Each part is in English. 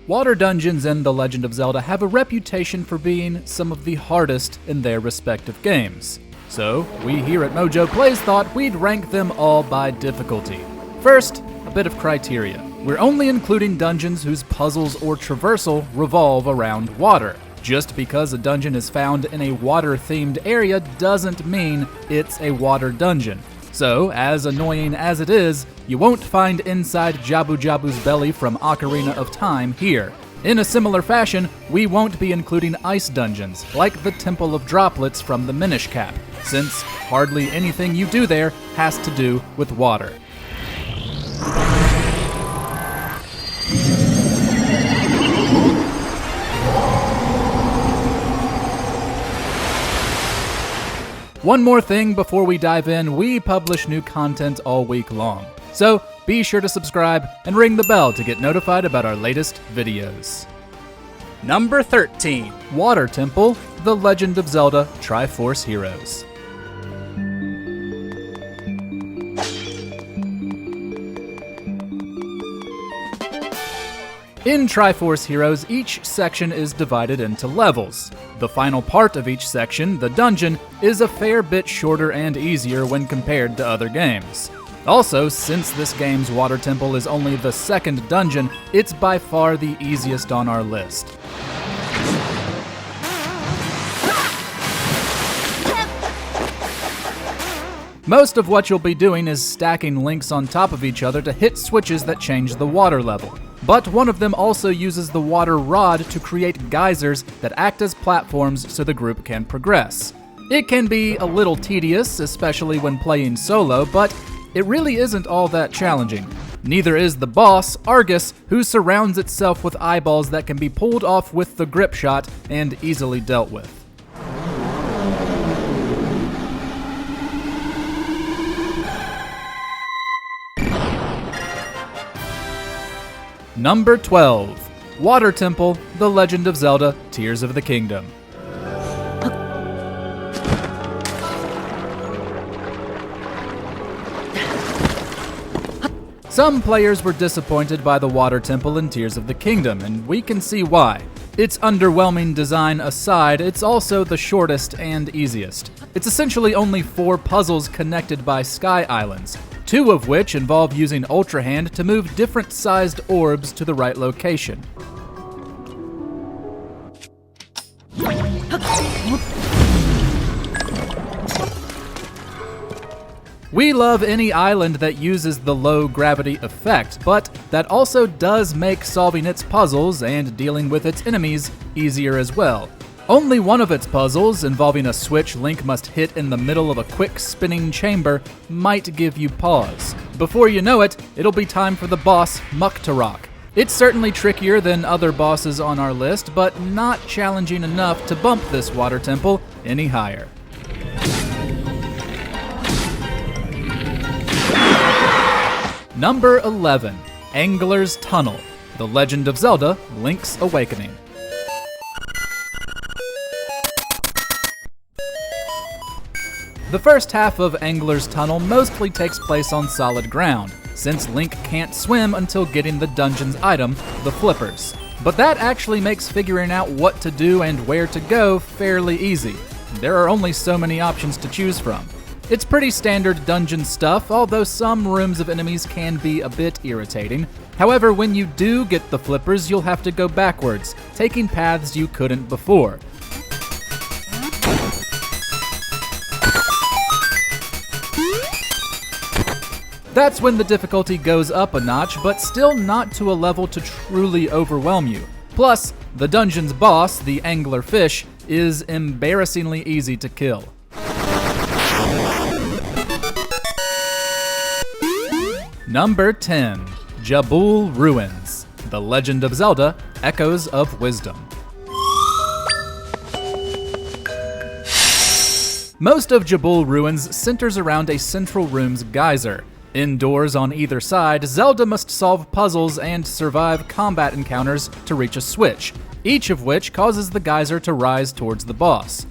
Water dungeons in The Legend of Zelda have a reputation for being some of the hardest in their respective games. So, we here at MojoPlays thought we'd rank them all by difficulty. First, a bit of criteria. We're only including dungeons whose puzzles or traversal revolve around water. Just because a dungeon is found in a water-themed area doesn't mean it's a water dungeon. So, as annoying as it is, you won't find inside Jabu-Jabu's belly from Ocarina of Time here. In a similar fashion, we won't be including ice dungeons, like the Temple of Droplets from the Minish Cap, since hardly anything you do there has to do with water. One more thing before we dive in, we publish new content all week long. So be sure to subscribe and ring the bell to get notified about our latest videos. Number 13, Water Temple, The Legend of Zelda Triforce Heroes. In Triforce Heroes, each section is divided into levels. The final part of each section, the dungeon, is a fair bit shorter and easier when compared to other games. Also, since this game's Water Temple is only the second dungeon, it's by far the easiest on our list. Most of what you'll be doing is stacking links on top of each other to hit switches that change the water level. But one of them also uses the water rod to create geysers that act as platforms so the group can progress. It can be a little tedious, especially when playing solo, but it really isn't all that challenging. Neither is the boss, Argus, who surrounds itself with eyeballs that can be pulled off with the grip shot and easily dealt with. Number 12, Water Temple, The Legend of Zelda Tears of the Kingdom. Some players were disappointed by the Water Temple in Tears of the Kingdom, and we can see why. Its underwhelming design aside, it's also the shortest and easiest. It's essentially only 4 puzzles connected by sky islands, 2 of which involve using Ultra Hand to move different-sized orbs to the right location. We love any island that uses the low-gravity effect, but that also does make solving its puzzles and dealing with its enemies easier as well. Only one of its puzzles, involving a switch Link must hit in the middle of a quick spinning chamber, might give you pause. Before you know it, it'll be time for the boss, Muktarok. It's certainly trickier than other bosses on our list, but not challenging enough to bump this Water Temple any higher. Number 11, Angler's Tunnel, The Legend of Zelda Link's Awakening. The first half of Angler's Tunnel mostly takes place on solid ground, since Link can't swim until getting the dungeon's item, the flippers. But that actually makes figuring out what to do and where to go fairly easy. There are only so many options to choose from. It's pretty standard dungeon stuff, although some rooms of enemies can be a bit irritating. However, when you do get the flippers, you'll have to go backwards, taking paths you couldn't before. That's when the difficulty goes up a notch, but still not to a level to truly overwhelm you. Plus, the dungeon's boss, the angler fish, is embarrassingly easy to kill. Number 10, Jabul Ruins, The Legend of Zelda Echoes of Wisdom. Most of Jabul Ruins centers around a central room's geyser. Indoors on either side, Zelda must solve puzzles and survive combat encounters to reach a switch, each of which causes the geyser to rise towards the boss.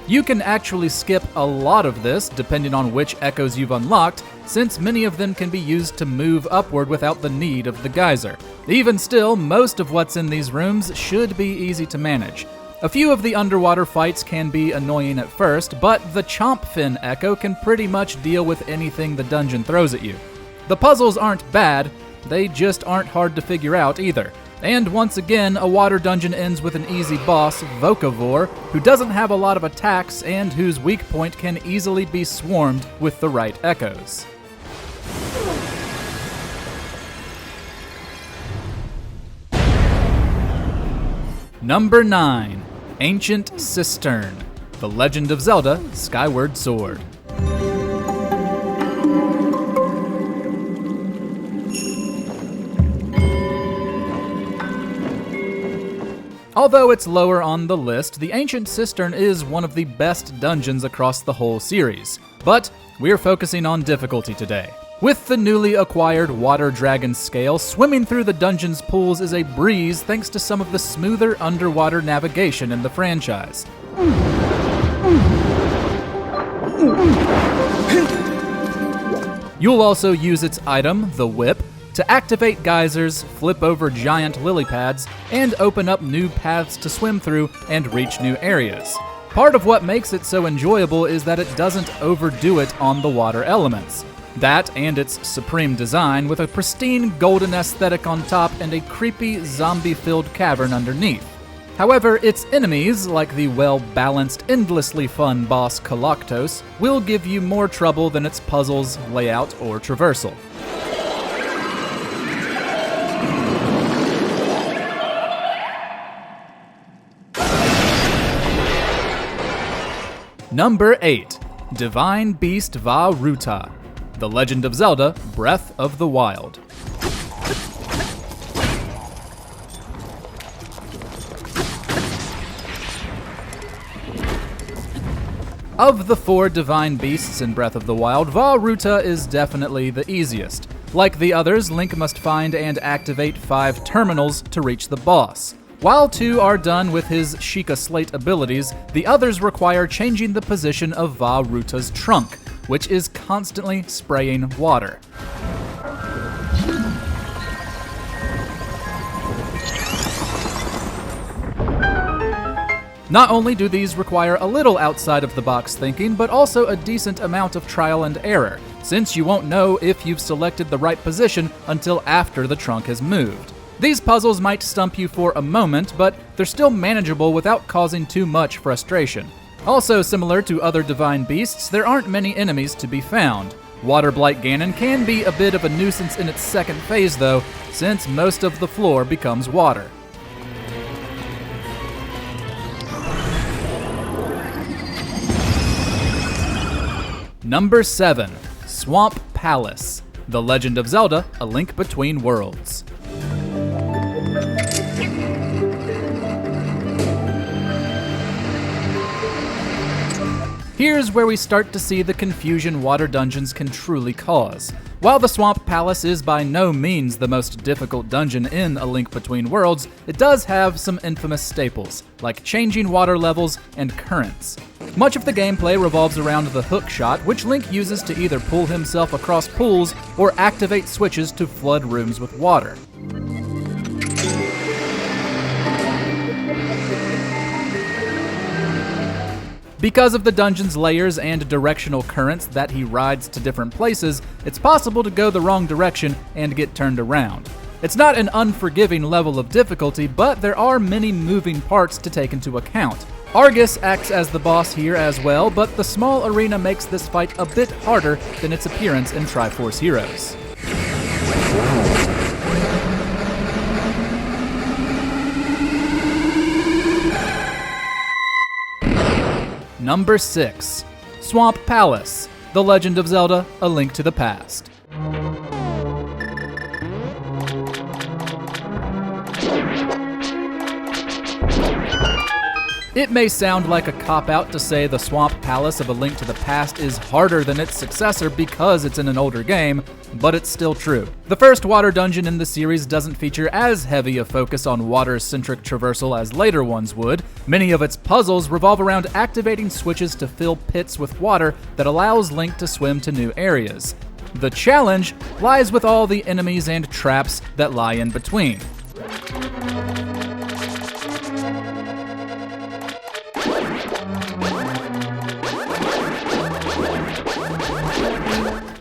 You can actually skip a lot of this depending on which echoes you've unlocked, since many of them can be used to move upward without the need of the geyser. Even still, most of what's in these rooms should be easy to manage. A few of the underwater fights can be annoying at first, but the Chomp Fin Echo can pretty much deal with anything the dungeon throws at you. The puzzles aren't bad, they just aren't hard to figure out either. And once again, a water dungeon ends with an easy boss, Vocavore, who doesn't have a lot of attacks and whose weak point can easily be swarmed with the right echoes. Number 9. Ancient Cistern, The Legend of Zelda: Skyward Sword. Although it's lower on the list, the Ancient Cistern is one of the best dungeons across the whole series. But we're focusing on difficulty today. With the newly acquired Water Dragon scale, swimming through the dungeon's pools is a breeze thanks to some of the smoother underwater navigation in the franchise. You'll also use its item, the Whip, to activate geysers, flip over giant lily pads, and open up new paths to swim through and reach new areas. Part of what makes it so enjoyable is that it doesn't overdo it on the water elements. That and its supreme design, with a pristine golden aesthetic on top and a creepy zombie-filled cavern underneath. However, its enemies, like the well-balanced, endlessly fun boss Kalaktos, will give you more trouble than its puzzles, layout, or traversal. Number 8. Divine Beast Vah Ruta, The Legend of Zelda: Breath of the Wild. Of the 4 divine beasts in Breath of the Wild, Vah Ruta is definitely the easiest. Like the others, Link must find and activate 5 terminals to reach the boss. While 2 are done with his Sheikah Slate abilities, the others require changing the position of Vah Ruta's trunk, which is constantly spraying water. Not only do these require a little outside-of-the-box thinking, but also a decent amount of trial and error, since you won't know if you've selected the right position until after the trunk has moved. These puzzles might stump you for a moment, but they're still manageable without causing too much frustration. Also similar to other divine beasts, there aren't many enemies to be found. Water Blight Ganon can be a bit of a nuisance in its second phase though, since most of the floor becomes water. Number 7. Swamp Palace, The Legend of Zelda: A Link Between Worlds. Here's where we start to see the confusion water dungeons can truly cause. While the Swamp Palace is by no means the most difficult dungeon in A Link Between Worlds, it does have some infamous staples, like changing water levels and currents. Much of the gameplay revolves around the hook shot, which Link uses to either pull himself across pools or activate switches to flood rooms with water. Because of the dungeon's layers and directional currents that he rides to different places, it's possible to go the wrong direction and get turned around. It's not an unforgiving level of difficulty, but there are many moving parts to take into account. Argus acts as the boss here as well, but the small arena makes this fight a bit harder than its appearance in Triforce Heroes. Number 6. Swamp Palace, The Legend of Zelda: A Link to the Past. It may sound like a cop-out to say the Swamp Palace of A Link to the Past is harder than its successor because it's in an older game, but it's still true. The first water dungeon in the series doesn't feature as heavy a focus on water-centric traversal as later ones would. Many of its puzzles revolve around activating switches to fill pits with water that allows Link to swim to new areas. The challenge lies with all the enemies and traps that lie in between.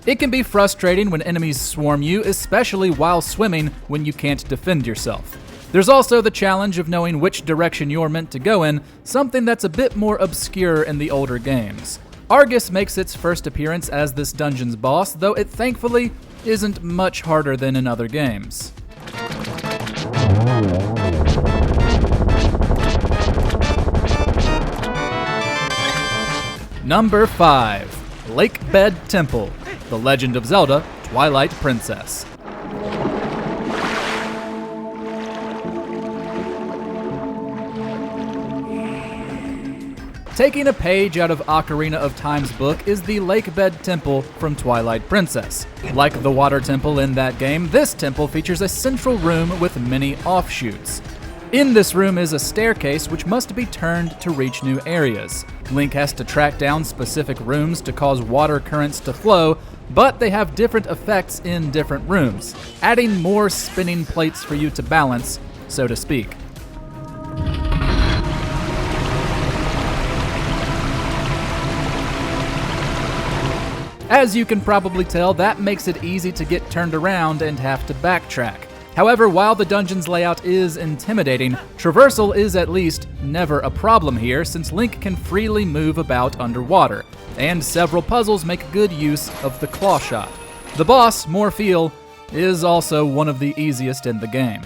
It can be frustrating when enemies swarm you, especially while swimming when you can't defend yourself. There's also the challenge of knowing which direction you're meant to go in, something that's a bit more obscure in the older games. Argus makes its first appearance as this dungeon's boss, though it thankfully isn't much harder than in other games. Number 5. Lakebed Temple. The Legend of Zelda, Twilight Princess. Taking a page out of Ocarina of Time's book is the Lakebed Temple from Twilight Princess. Like the water temple in that game, this temple features a central room with many offshoots. In this room is a staircase which must be turned to reach new areas. Link has to track down specific rooms to cause water currents to flow, but they have different effects in different rooms, adding more spinning plates for you to balance, so to speak. As you can probably tell, that makes it easy to get turned around and have to backtrack. However, while the dungeon's layout is intimidating, traversal is at least never a problem here since Link can freely move about underwater, and several puzzles make good use of the claw shot. The boss, Morpheal, is also one of the easiest in the game.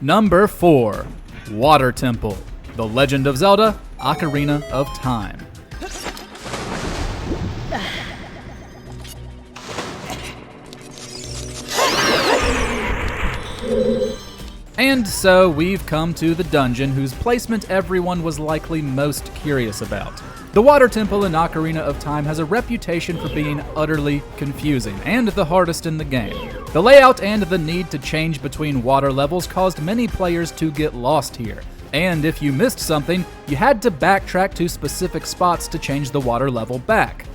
Number 4. Water Temple. The Legend of Zelda, Ocarina of Time. And so we've come to the dungeon whose placement everyone was likely most curious about. The Water Temple in Ocarina of Time has a reputation for being utterly confusing and the hardest in the game. The layout and the need to change between water levels caused many players to get lost here. And if you missed something, you had to backtrack to specific spots to change the water level back.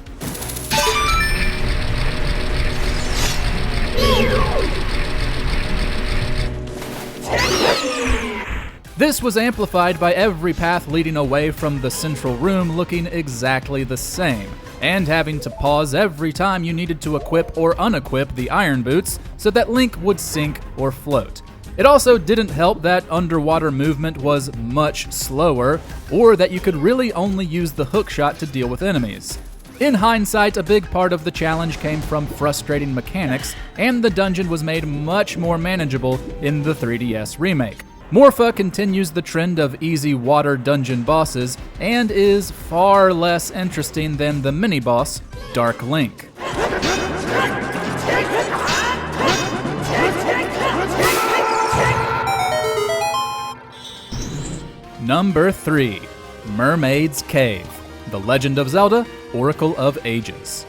This was amplified by every path leading away from the central room looking exactly the same, and having to pause every time you needed to equip or unequip the iron boots so that Link would sink or float. It also didn't help that underwater movement was much slower, or that you could really only use the hookshot to deal with enemies. In hindsight, a big part of the challenge came from frustrating mechanics, and the dungeon was made much more manageable in the 3DS remake. Morpha continues the trend of easy water dungeon bosses, and is far less interesting than the mini-boss, Dark Link. Number 3. Mermaid's Cave. The Legend of Zelda, Oracle of Ages.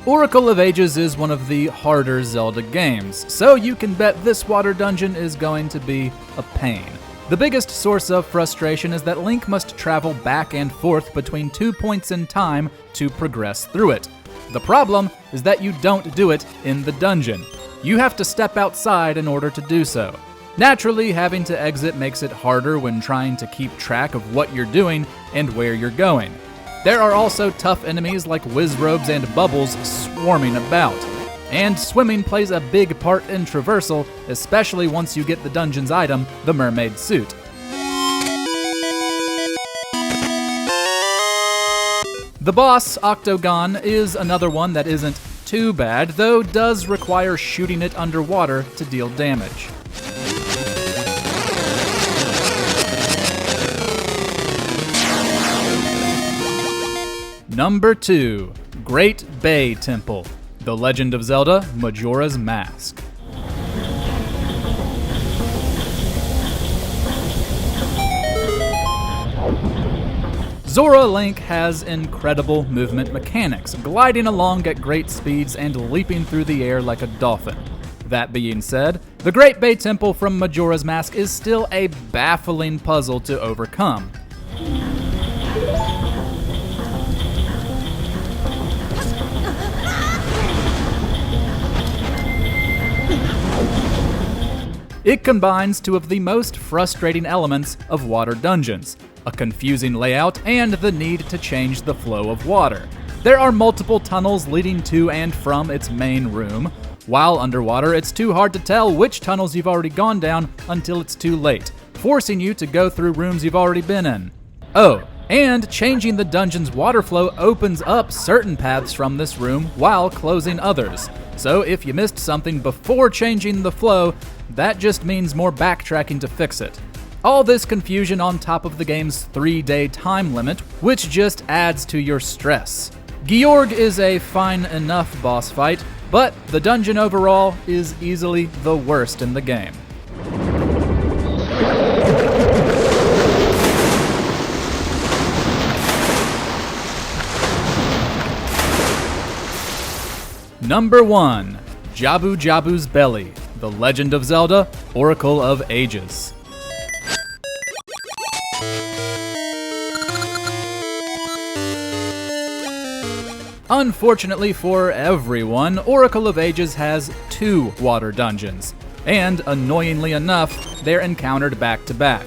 Oracle of Ages is one of the harder Zelda games, so you can bet this water dungeon is going to be a pain. The biggest source of frustration is that Link must travel back and forth between 2 points in time to progress through it. The problem is that you don't do it in the dungeon. You have to step outside in order to do so. Naturally, having to exit makes it harder when trying to keep track of what you're doing and where you're going. There are also tough enemies like Wizzrobes and Bubbles swarming about. And swimming plays a big part in traversal, especially once you get the dungeon's item, the Mermaid suit. The boss, Octagon, is another one that isn't too bad, though does require shooting it underwater to deal damage. Number 2. Great Bay Temple, The Legend of Zelda: Majora's Mask. Zora Link has incredible movement mechanics, gliding along at great speeds and leaping through the air like a dolphin. That being said, the Great Bay Temple from Majora's Mask is still a baffling puzzle to overcome. It combines two of the most frustrating elements of water dungeons: a confusing layout and the need to change the flow of water. There are multiple tunnels leading to and from its main room. While underwater, it's too hard to tell which tunnels you've already gone down until it's too late, forcing you to go through rooms you've already been in. Oh, and changing the dungeon's water flow opens up certain paths from this room while closing others. So if you missed something before changing the flow, that just means more backtracking to fix it. All this confusion on top of the game's 3-day time limit, which just adds to your stress. Georg is a fine enough boss fight, but the dungeon overall is easily the worst in the game. Number 1. Jabu-Jabu's Belly, The Legend of Zelda: Oracle of Ages. Unfortunately for everyone, Oracle of Ages has 2 water dungeons, and annoyingly enough, they're encountered back to back.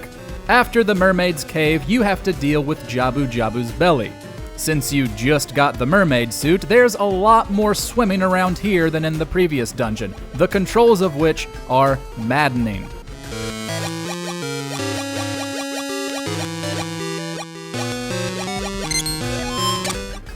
After the Mermaid's Cave, you have to deal with Jabu-Jabu's Belly. Since you just got the mermaid suit, there's a lot more swimming around here than in the previous dungeon, the controls of which are maddening.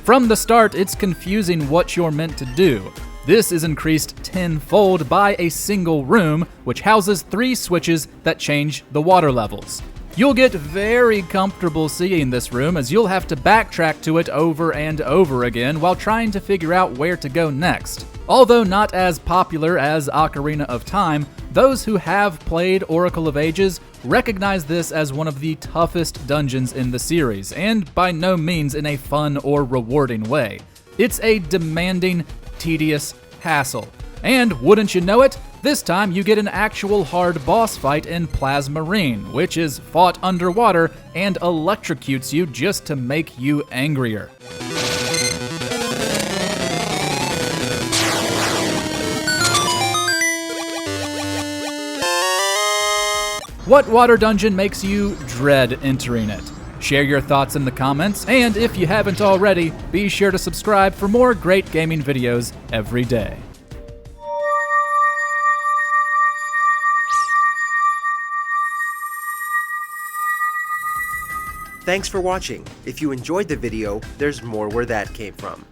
From the start, it's confusing what you're meant to do. This is increased tenfold by a single room, which houses 3 switches that change the water levels. You'll get very comfortable seeing this room, as you'll have to backtrack to it over and over again while trying to figure out where to go next. Although not as popular as Ocarina of Time, those who have played Oracle of Ages recognize this as one of the toughest dungeons in the series, and by no means in a fun or rewarding way. It's a demanding, tedious hassle. And wouldn't you know it, this time you get an actual hard boss fight in Plasmarine, which is fought underwater and electrocutes you just to make you angrier. What water dungeon makes you dread entering it? Share your thoughts in the comments, and if you haven't already, be sure to subscribe for more great gaming videos every day. Thanks for watching. If you enjoyed the video, there's more where that came from.